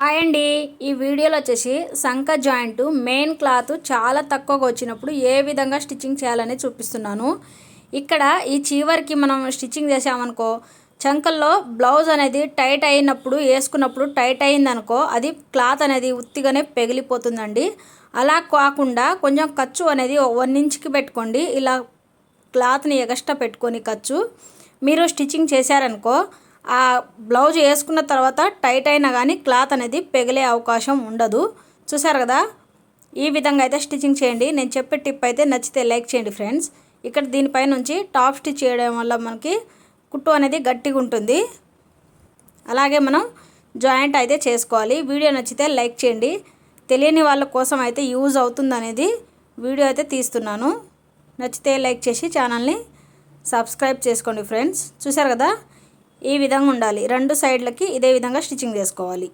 Hi అండి. ఈ వీడియోలో వచ్చేసి సంక జాయింట్ మెయిన్ క్లాత్ చాలా తక్కువగా వచ్చినప్పుడు ఏ విధంగా స్టిచ్చింగ్ చేయాలని చూపిస్తున్నాను. ఇక్కడ ఈ చివరికి మనం స్టిచ్చింగ్ చేసామనుకో, చంకల్లో బ్లౌజ్ అనేది టైట్ అయినప్పుడు వేసుకున్నప్పుడు టైట్ అయిందనుకో అది క్లాత్ అనేది ఉత్తిగానే పెగిలిపోతుందండి. అలా కాకుండా కొంచెం ఖర్చు అనేది 1 ఇంచ్కి పెట్టుకోండి. ఇలా క్లాత్ని ఎగస్ట్రా పెట్టుకొని ఖర్చు మీరు స్టిచ్చింగ్ చేశారనుకో ఆ బ్లౌజ్ వేసుకున్న తర్వాత టైట్ అయినా కానీ క్లాత్ అనేది పెగిలే అవకాశం ఉండదు. చూసారు కదా, ఈ విధంగా అయితే స్టిచ్చింగ్ చేయండి. నేను చెప్పే టిప్ అయితే నచ్చితే లైక్ చేయండి ఫ్రెండ్స్. ఇక్కడ దీనిపై నుంచి టాప్ స్టిచ్ చేయడం వల్ల మనకి కుట్టు అనేది గట్టిగా ఉంటుంది. అలాగే మనం జాయింట్ అయితే చేసుకోవాలి. వీడియో నచ్చితే లైక్ చేయండి. తెలియని వాళ్ళ కోసం అయితే యూజ్ అవుతుంది అనేది వీడియో అయితే తీస్తున్నాను. నచ్చితే లైక్ చేసి ఛానల్ని సబ్స్క్రైబ్ చేసుకోండి ఫ్రెండ్స్. చూసారు కదా, ఈ విధంగా ఉండాలి. 2 సైడ్లకి ఇదే విధంగా స్టిచ్చింగ్ చేసుకోవాలి.